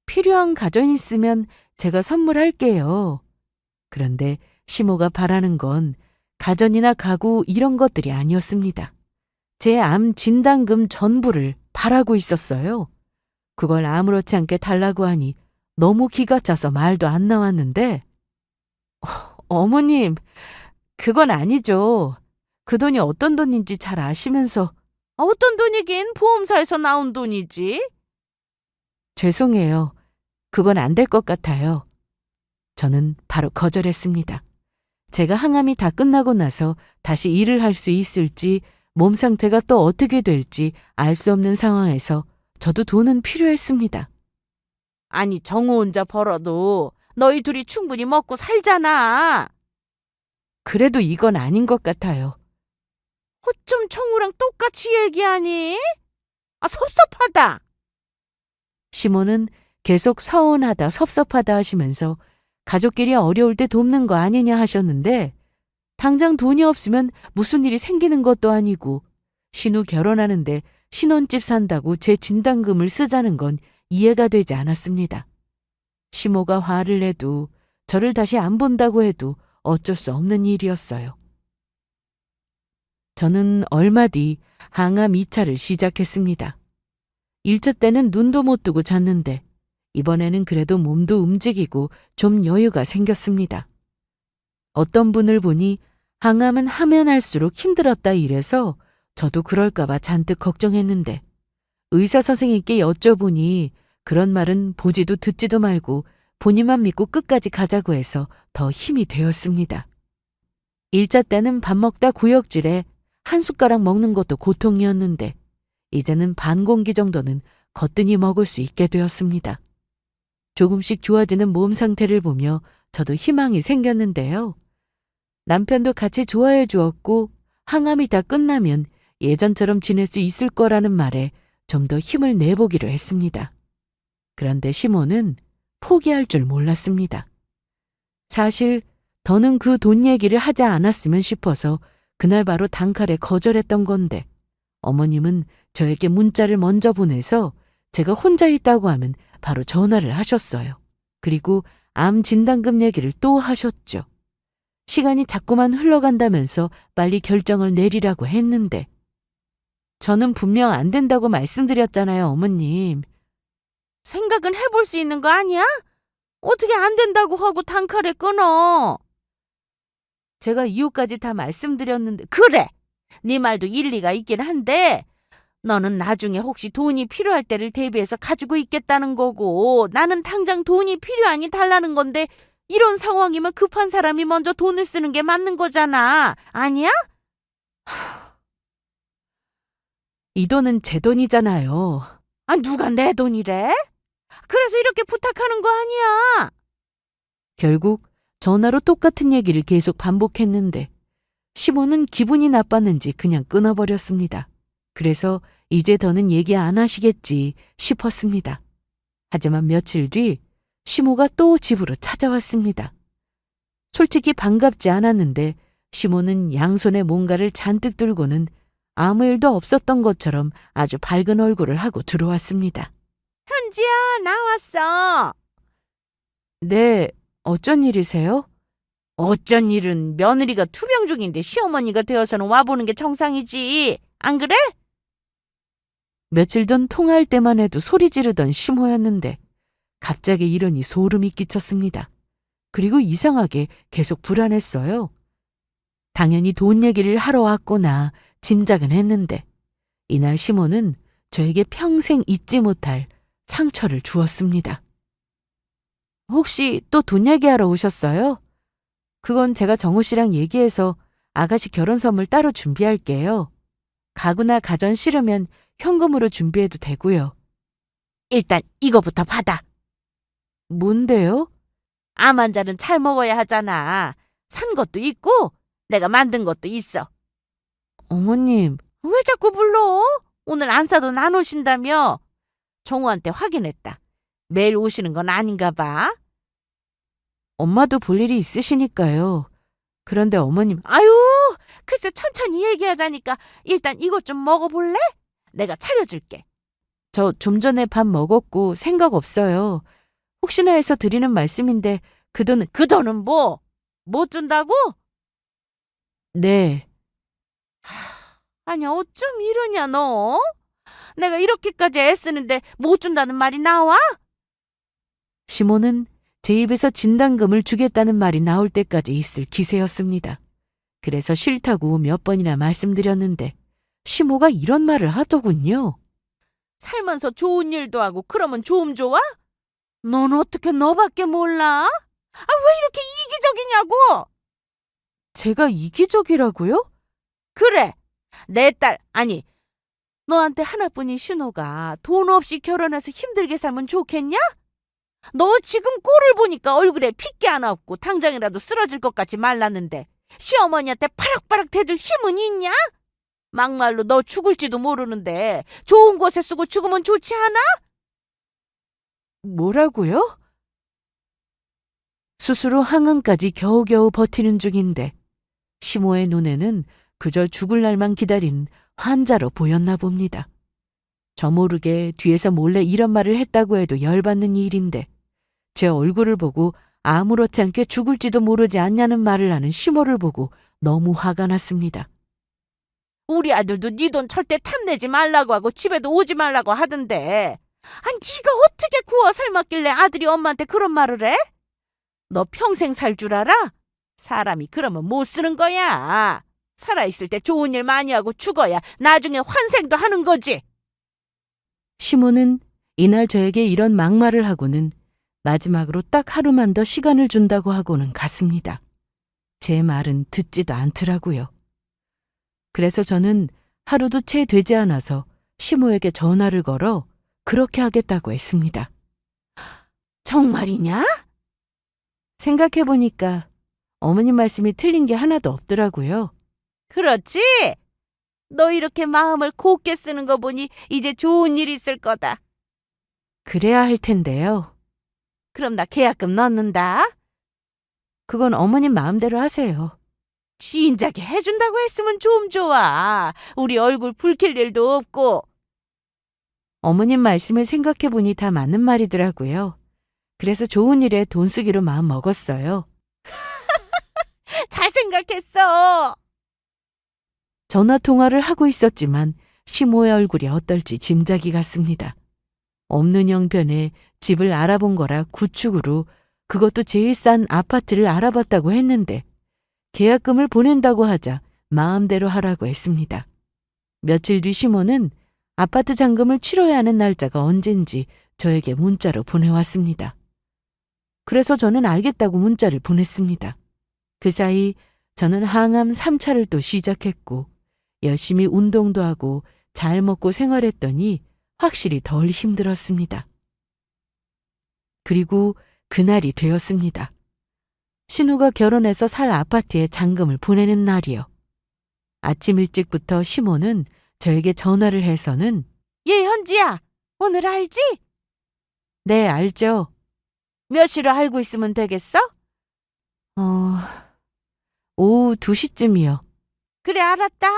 필요한 가전 있으면 제가 선물할게요. 그런데 시모가 바라는 건 가전이나 가구 이런 것들이 아니었습니다. 제 암 진단금 전부를 바라고 있었어요. 그걸 아무렇지 않게 달라고 하니 너무 기가 차서 말도 안 나왔는데 어머님, 그건 아니죠. 그 돈이 어떤 돈인지 잘 아시면서 어떤 돈이긴 보험사에서 나온 돈이지. 죄송해요. 그건 안 될 것 같아요. 저는 바로 거절했습니다. 제가 항암이 다 끝나고 나서 다시 일을 할 수 있을지 몸 상태가 또 어떻게 될지 알 수 없는 상황에서 저도 돈은 필요했습니다. 아니 정우 혼자 벌어도 너희 둘이 충분히 먹고 살잖아. 그래도 이건 아닌 것 같아요. 어쩜 정우랑 똑같이 얘기하니? 섭섭하다. 시모는 계속 서운하다 섭섭하다 하시면서 가족끼리 어려울 때 돕는 거 아니냐 하셨는데 당장 돈이 없으면 무슨 일이 생기는 것도 아니고 신우 결혼하는데 신혼집 산다고 제 진단금을 쓰자는 건 이해가 되지 않았습니다. 시모가 화를 내도 저를 다시 안 본다고 해도 어쩔 수 없는 일이었어요. 저는 얼마 뒤 항암 2차를 시작했습니다. 1차 때는 눈도 못 뜨고 잤는데 이번에는 그래도 몸도 움직이고 좀 여유가 생겼습니다. 어떤 분을 보니 항암은 하면 할수록 힘들었다 이래서 저도 그럴까봐 잔뜩 걱정했는데 의사 선생님께 여쭤보니 그런 말은 보지도 듣지도 말고 본인만 믿고 끝까지 가자고 해서 더 힘이 되었습니다. 1차 때는 밥 먹다 구역질에 한 숟가락 먹는 것도 고통이었는데 이제는 반 공기 정도는 거뜬히 먹을 수 있게 되었습니다. 조금씩 좋아지는 몸 상태를 보며 저도 희망이 생겼는데요. 남편도 같이 좋아해 주었고 항암이 다 끝나면 예전처럼 지낼 수 있을 거라는 말에 좀 더 힘을 내보기로 했습니다. 그런데 시모는 포기할 줄 몰랐습니다. 사실 더는 그 돈 얘기를 하지 않았으면 싶어서 그날 바로 단칼에 거절했던 건데 어머님은 저에게 문자를 먼저 보내서 제가 혼자 있다고 하면 바로 전화를 하셨어요. 그리고 암 진단금 얘기를 또 하셨죠. 시간이 자꾸만 흘러간다면서 빨리 결정을 내리라고 했는데 저는 분명 안 된다고 말씀드렸잖아요, 어머님. 생각은 해볼 수 있는 거 아니야? 어떻게 안 된다고 하고 단칼에 끊어? 제가 이유까지 다 말씀드렸는데 그래! 네 말도 일리가 있긴 한데 너는 나중에 혹시 돈이 필요할 때를 대비해서 가지고 있겠다는 거고 나는 당장 돈이 필요하니 달라는 건데 이런 상황이면 급한 사람이 먼저 돈을 쓰는 게 맞는 거잖아. 아니야? 이 돈은 제 돈이잖아요. 아, 누가 내 돈이래? 그래서 이렇게 부탁하는 거 아니야. 결국 전화로 똑같은 얘기를 계속 반복했는데 시모는 기분이 나빴는지 그냥 끊어버렸습니다. 그래서 이제 더는 얘기 안 하시겠지 싶었습니다. 하지만 며칠 뒤 시모가 또 집으로 찾아왔습니다. 솔직히 반갑지 않았는데 시모는 양손에 뭔가를 잔뜩 들고는 아무 일도 없었던 것처럼 아주 밝은 얼굴을 하고 들어왔습니다. 현지야, 나왔어. 네, 어쩐 일이세요? 어쩐 일은 며느리가 투병 중인데 시어머니가 되어서는 와보는 게 정상이지. 안 그래? 며칠 전 통화할 때만 해도 소리 지르던 시모였는데 갑자기 이러니 소름이 끼쳤습니다. 그리고 이상하게 계속 불안했어요. 당연히 돈 얘기를 하러 왔구나 짐작은 했는데 이날 시모는 저에게 평생 잊지 못할 상처를 주었습니다. 혹시 또 돈 얘기하러 오셨어요? 그건 제가 정우 씨랑 얘기해서 아가씨 결혼 선물 따로 준비할게요. 가구나 가전 싫으면 현금으로 준비해도 되고요. 일단 이거부터 받아. 뭔데요? 암 환자는 잘 먹어야 하잖아. 산 것도 있고 내가 만든 것도 있어. 어머님, 왜 자꾸 불러? 오늘 안 사도 안 오신다며. 정우한테 확인했다. 매일 오시는 건 아닌가 봐. 엄마도 볼 일이 있으시니까요. 그런데 어머님, 아유, 글쎄 천천히 얘기하자니까 일단 이것 좀 먹어볼래? 내가 차려줄게. 저 좀 전에 밥 먹었고 생각 없어요. 혹시나 해서 드리는 말씀인데 그 돈은 뭐? 못 준다고? 네. 아니 어쩜 이러냐 너? 내가 이렇게까지 애쓰는데 못 준다는 말이 나와? 시모는 제 입에서 진단금을 주겠다는 말이 나올 때까지 있을 기세였습니다. 그래서 싫다고 몇 번이나 말씀드렸는데 시모가 이런 말을 하더군요. 살면서 좋은 일도 하고 그러면 좀 좋아? 넌 어떻게 너밖에 몰라? 아, 왜 이렇게 이기적이냐고? 제가 이기적이라고요? 그래, 내 딸, 아니 너한테 하나뿐인 신호가 돈 없이 결혼해서 힘들게 살면 좋겠냐? 너 지금 꼴을 보니까 얼굴에 핏기 하나 없고 당장이라도 쓰러질 것 같이 말랐는데 시어머니한테 파락파락 대들 힘은 있냐? 막말로 너 죽을지도 모르는데 좋은 곳에 쓰고 죽으면 좋지 않아? 뭐라고요? 수술 후 항암까지 겨우겨우 버티는 중인데 시모의 눈에는 그저 죽을 날만 기다린 환자로 보였나 봅니다. 저 모르게 뒤에서 몰래 이런 말을 했다고 해도 열받는 일인데 제 얼굴을 보고 아무렇지 않게 죽을지도 모르지 않냐는 말을 하는 시모를 보고 너무 화가 났습니다. 우리 아들도 네 돈 절대 탐내지 말라고 하고 집에도 오지 말라고 하던데. 아니 네가 어떻게 구워 삶았길래 아들이 엄마한테 그런 말을 해? 너 평생 살 줄 알아? 사람이 그러면 못 쓰는 거야. 살아있을 때 좋은 일 많이 하고 죽어야 나중에 환생도 하는 거지. 시모는 이날 저에게 이런 막말을 하고는 마지막으로 딱 하루만 더 시간을 준다고 하고는 갔습니다. 제 말은 듣지도 않더라고요. 그래서 저는 하루도 채 되지 않아서 시모에게 전화를 걸어 그렇게 하겠다고 했습니다. 정말이냐? 생각해보니까 어머님 말씀이 틀린 게 하나도 없더라고요. 그렇지? 너 이렇게 마음을 곱게 쓰는 거 보니 이제 좋은 일 있을 거다. 그래야 할 텐데요. 그럼 나 계약금 넣는다. 그건 어머님 마음대로 하세요. 진작에 해준다고 했으면 좀 좋아. 우리 얼굴 붉힐 일도 없고. 어머님 말씀을 생각해보니 다 맞는 말이더라고요. 그래서 좋은 일에 돈 쓰기로 마음 먹었어요. 잘 생각했어. 전화 통화를 하고 있었지만 시모의 얼굴이 어떨지 짐작이 갔습니다. 없는 형편에 집을 알아본 거라 구축으로 그것도 제일 싼 아파트를 알아봤다고 했는데 계약금을 보낸다고 하자 마음대로 하라고 했습니다. 며칠 뒤 시모는 아파트 잔금을 치러야 하는 날짜가 언젠지 저에게 문자로 보내왔습니다. 그래서 저는 알겠다고 문자를 보냈습니다. 그 사이 저는 항암 3차를 또 시작했고 열심히 운동도 하고 잘 먹고 생활했더니 확실히 덜 힘들었습니다. 그리고 그날이 되었습니다. 신우가 결혼해서 살 아파트에 잔금을 보내는 날이요. 아침 일찍부터 시모는 저에게 전화를 해서는 얘 현지야, 오늘 알지? 네, 알죠. 몇 시로 알고 있으면 되겠어? 오후 2시쯤이요. 그래, 알았다.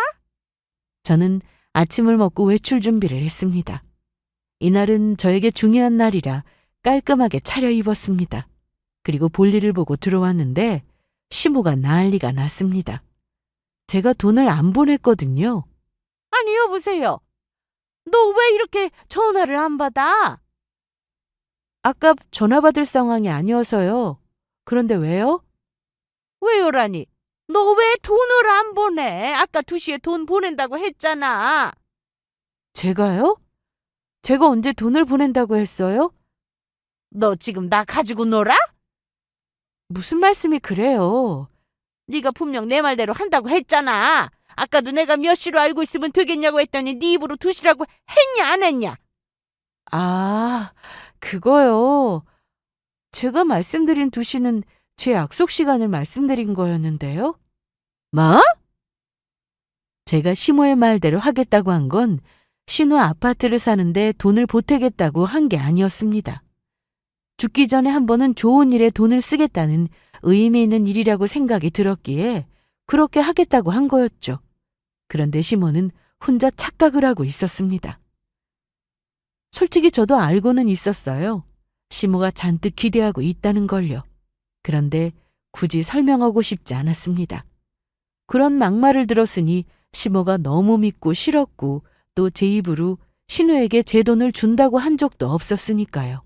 저는 아침을 먹고 외출 준비를 했습니다. 이날은 저에게 중요한 날이라 깔끔하게 차려입었습니다. 그리고 볼일을 보고 들어왔는데 시모가 난리가 났습니다. 제가 돈을 안 보냈거든요. 아니, 여보세요. 너 왜 이렇게 전화를 안 받아? 아까 전화 받을 상황이 아니어서요. 그런데 왜요? 왜요라니? 너 왜 돈을 안 보내? 아까 2시에 돈 보낸다고 했잖아. 제가요? 제가 언제 돈을 보낸다고 했어요? 너 지금 나 가지고 놀아? 무슨 말씀이 그래요? 네가 분명 내 말대로 한다고 했잖아. 아까도 내가 몇 시로 알고 있으면 되겠냐고 했더니 네 입으로 2시라고 했냐 안 했냐? 아, 그거요. 제가 말씀드린 2시는 제 약속 시간을 말씀드린 거였는데요. 뭐? 제가 시모의 말대로 하겠다고 한 건 신우 아파트를 사는데 돈을 보태겠다고 한 게 아니었습니다. 죽기 전에 한 번은 좋은 일에 돈을 쓰겠다는 의미 있는 일이라고 생각이 들었기에 그렇게 하겠다고 한 거였죠. 그런데 시모는 혼자 착각을 하고 있었습니다. 솔직히 저도 알고는 있었어요. 시모가 잔뜩 기대하고 있다는 걸요. 그런데 굳이 설명하고 싶지 않았습니다. 그런 막말을 들었으니 시모가 너무 믿고 싫었고 또 제 입으로 신우에게 제 돈을 준다고 한 적도 없었으니까요.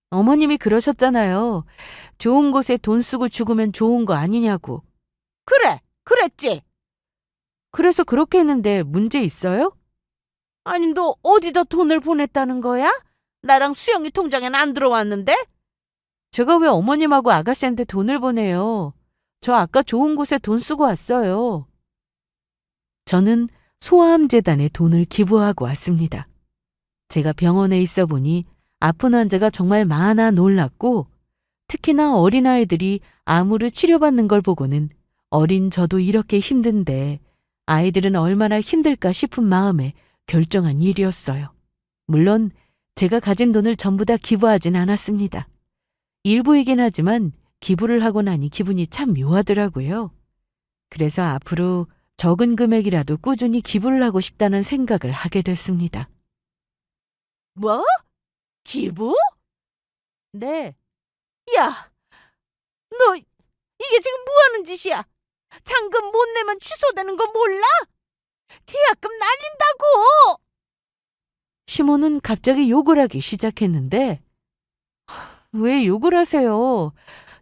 어머님이 그러셨잖아요. 좋은 곳에 돈 쓰고 죽으면 좋은 거 아니냐고. 그래, 그랬지. 그래서 그렇게 했는데 문제 있어요? 아니 너 어디다 돈을 보냈다는 거야? 나랑 수영이 통장엔 안 들어왔는데? 제가 왜 어머님하고 아가씨한테 돈을 보내요? 저 아까 좋은 곳에 돈 쓰고 왔어요. 저는 소아암재단에 돈을 기부하고 왔습니다. 제가 병원에 있어 보니 아픈 환자가 정말 많아 놀랐고 특히나 어린아이들이 암으로 치료받는 걸 보고는 어린 저도 이렇게 힘든데 아이들은 얼마나 힘들까 싶은 마음에 결정한 일이었어요. 물론 제가 가진 돈을 전부 다 기부하진 않았습니다. 일부이긴 하지만 기부를 하고 나니 기분이 참 묘하더라고요. 그래서 앞으로 적은 금액이라도 꾸준히 기부를 하고 싶다는 생각을 하게 됐습니다. 뭐? 기부? 네, 야, 너 이게 지금 뭐 하는 짓이야? 잔금 못 내면 취소되는 거 몰라? 계약금 날린다고! 시모는 갑자기 욕을 하기 시작했는데 왜 욕을 하세요?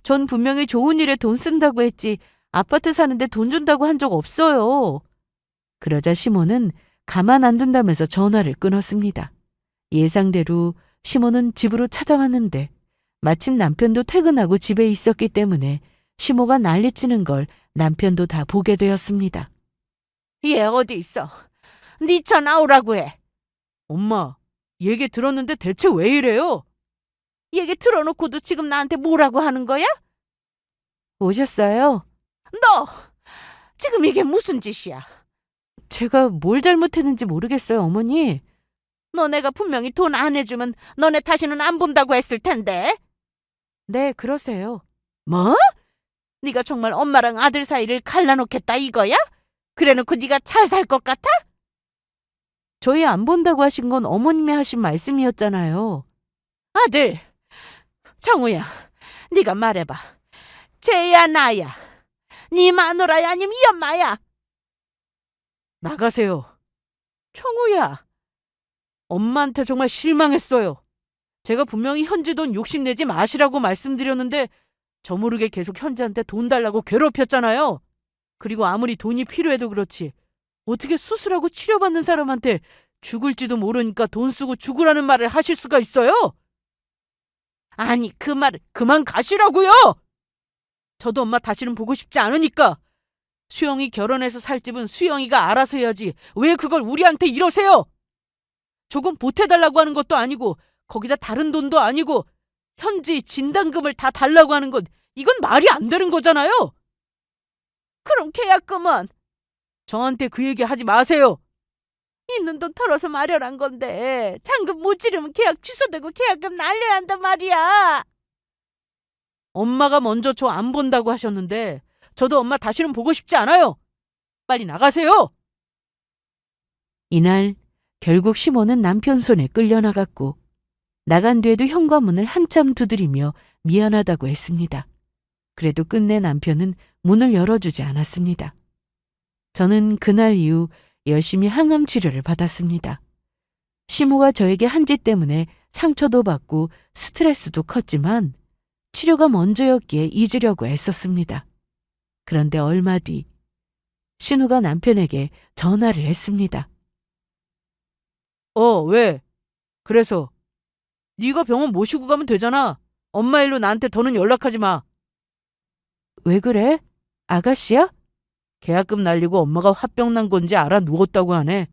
전 분명히 좋은 일에 돈 쓴다고 했지 아파트 사는데 돈 준다고 한 적 없어요. 그러자 시모는 가만 안 둔다면서 전화를 끊었습니다. 예상대로 시모는 집으로 찾아왔는데 마침 남편도 퇴근하고 집에 있었기 때문에 시모가 난리치는 걸 남편도 다 보게 되었습니다. 얘 어디 있어? 네 차 나오라고 해. 엄마, 얘기 들었는데 대체 왜 이래요? 얘기 들어놓고도 지금 나한테 뭐라고 하는 거야? 오셨어요? 너 지금 이게 무슨 짓이야? 제가 뭘 잘못했는지 모르겠어요, 어머니. 너네가 분명히 돈 안 해주면 너네 다시는 안 본다고 했을 텐데. 네, 그러세요. 뭐? 네가 정말 엄마랑 아들 사이를 갈라놓겠다 이거야? 그래놓고 네가 잘 살 것 같아? 저희 안 본다고 하신 건 어머님이 하신 말씀이었잖아요. 아들, 정우야, 네가 말해봐. 쟤야 나야? 네 마누라야 아니면 이 엄마야? 나가세요. 청우야, 엄마한테 정말 실망했어요. 제가 분명히 현지 돈 욕심내지 마시라고 말씀드렸는데 저 모르게 계속 현지한테 돈 달라고 괴롭혔잖아요. 그리고 아무리 돈이 필요해도 그렇지 어떻게 수술하고 치료받는 사람한테 죽을지도 모르니까 돈 쓰고 죽으라는 말을 하실 수가 있어요? 아니 그 말을 그만 가시라고요! 저도 엄마 다시는 보고 싶지 않으니까. 수영이 결혼해서 살 집은 수영이가 알아서 해야지 왜 그걸 우리한테 이러세요? 조금 보태달라고 하는 것도 아니고 거기다 다른 돈도 아니고 현지 진단금을 다 달라고 하는 건 이건 말이 안 되는 거잖아요. 그럼 계약금은? 저한테 그 얘기 하지 마세요. 있는 돈 털어서 마련한 건데 잔금 못 치르면 계약 취소되고 계약금 날려야 한단 말이야. 엄마가 먼저 저 안 본다고 하셨는데 저도 엄마 다시는 보고 싶지 않아요. 빨리 나가세요. 이날 결국 시모는 남편 손에 끌려나갔고 나간 뒤에도 현관문을 한참 두드리며 미안하다고 했습니다. 그래도 끝내 남편은 문을 열어주지 않았습니다. 저는 그날 이후 열심히 항암 치료를 받았습니다. 시모가 저에게 한 짓 때문에 상처도 받고 스트레스도 컸지만 치료가 먼저였기에 잊으려고 애썼습니다. 그런데 얼마 뒤 신우가 남편에게 전화를 했습니다. 왜? 그래서 네가 병원 모시고 가면 되잖아. 엄마 일로 나한테 더는 연락하지 마. 왜 그래? 아가씨야? 계약금 날리고 엄마가 화병 난 건지 알아 누웠다고 하네.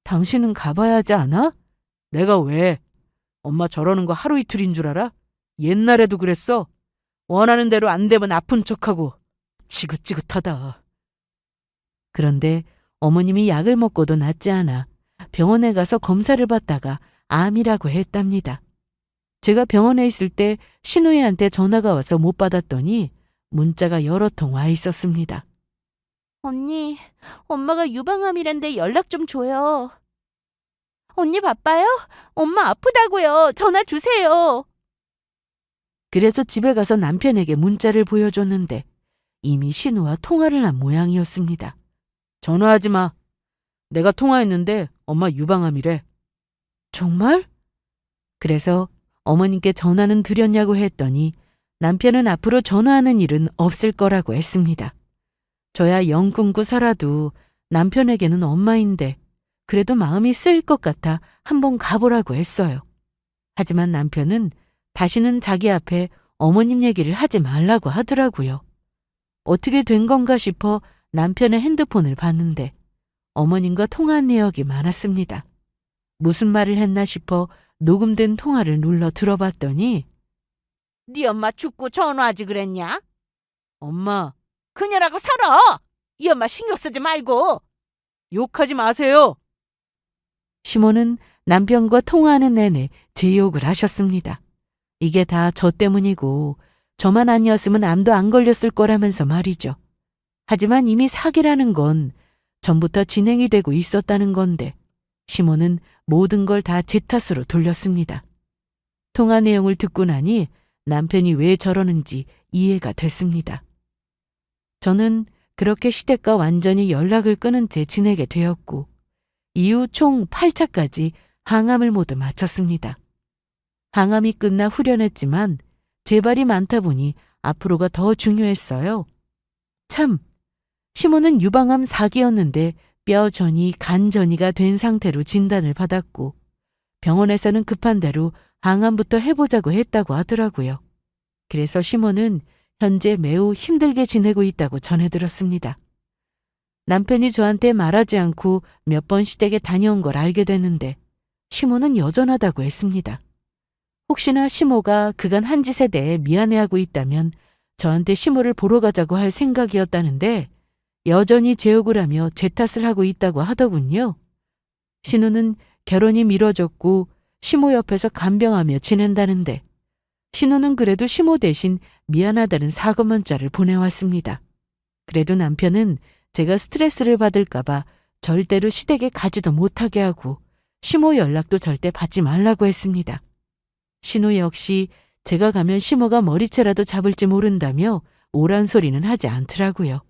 당신은 가봐야 하지 않아? 내가 왜? 엄마 저러는 거 하루 이틀인 줄 알아? 옛날에도 그랬어. 원하는 대로 안 되면 아픈 척하고 지긋지긋하다. 그런데 어머님이 약을 먹고도 낫지 않아 병원에 가서 검사를 받다가 암이라고 했답니다. 제가 병원에 있을 때 신우이한테 전화가 와서 못 받았더니 문자가 여러 통 와 있었습니다. 언니, 엄마가 유방암이란데 연락 좀 줘요. 언니 바빠요? 엄마 아프다고요. 전화 주세요. 그래서 집에 가서 남편에게 문자를 보여줬는데 이미 신우와 통화를 한 모양이었습니다. 전화하지 마. 내가 통화했는데 엄마 유방암이래. 정말? 그래서 어머님께 전화는 드렸냐고 했더니 남편은 앞으로 전화하는 일은 없을 거라고 했습니다. 저야 영 끊고 살아도 남편에게는 엄마인데 그래도 마음이 쓰일 것 같아 한번 가보라고 했어요. 하지만 남편은 다시는 자기 앞에 어머님 얘기를 하지 말라고 하더라고요. 어떻게 된 건가 싶어 남편의 핸드폰을 봤는데 어머님과 통화한 내역이 많았습니다. 무슨 말을 했나 싶어 녹음된 통화를 눌러 들어봤더니 네 엄마 죽고 전화하지 그랬냐? 엄마, 그녀라고 살아. 이 엄마 신경 쓰지 말고. 욕하지 마세요. 시모는 남편과 통화하는 내내 제 욕을 하셨습니다. 이게 다 저 때문이고 저만 아니었으면 암도 안 걸렸을 거라면서 말이죠. 하지만 이미 사기라는 건 전부터 진행이 되고 있었다는 건데 시모는 모든 걸 다 제 탓으로 돌렸습니다. 통화 내용을 듣고 나니 남편이 왜 저러는지 이해가 됐습니다. 저는 그렇게 시댁과 완전히 연락을 끊은 채 지내게 되었고 이후 총 8차까지 항암을 모두 마쳤습니다. 항암이 끝나 후련했지만 재발이 많다 보니 앞으로가 더 중요했어요. 참, 시모는 유방암 4기였는데 뼈 전이, 간 전이가 된 상태로 진단을 받았고 병원에서는 급한 대로 항암부터 해보자고 했다고 하더라고요. 그래서 시모는 현재 매우 힘들게 지내고 있다고 전해들었습니다. 남편이 저한테 말하지 않고 몇 번 시댁에 다녀온 걸 알게 됐는데 시모는 여전하다고 했습니다. 혹시나 시모가 그간 한 짓에 대해 미안해하고 있다면 저한테 시모를 보러 가자고 할 생각이었다는데 여전히 제 욕을 하며 제 탓을 하고 있다고 하더군요. 신우는 결혼이 미뤄졌고 시모 옆에서 간병하며 지낸다는데 신우는 그래도 시모 대신 미안하다는 사과 문자를 보내왔습니다. 그래도 남편은 제가 스트레스를 받을까봐 절대로 시댁에 가지도 못하게 하고 시모 연락도 절대 받지 말라고 했습니다. 신우 역시 제가 가면 시모가 머리채라도 잡을지 모른다며 오란 소리는 하지 않더라고요.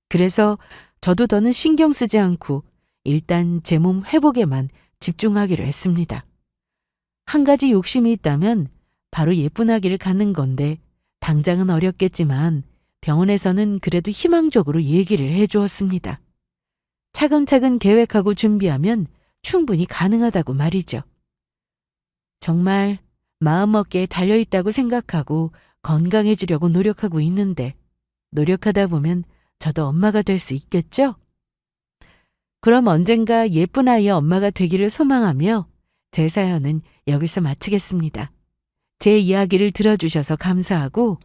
그래서 저도 더는 신경 쓰지 않고 일단 제 몸 회복에만 집중하기로 했습니다. 한 가지 욕심이 있다면 바로 예쁜 아기를 갖는 건데 당장은 어렵겠지만 병원에서는 그래도 희망적으로 얘기를 해주었습니다. 차근차근 계획하고 준비하면 충분히 가능하다고 말이죠. 정말 마음먹기에 달려있다고 생각하고 건강해지려고 노력하고 있는데 노력하다 보면 저도 엄마가 될 수 있겠죠? 그럼 언젠가 예쁜 아이의 엄마가 되기를 소망하며 제 사연은 여기서 마치겠습니다. 제 이야기를 들어주셔서 감사하고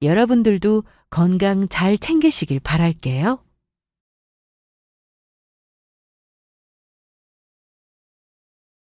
여러분들도 건강 잘 챙기시길 바랄게요.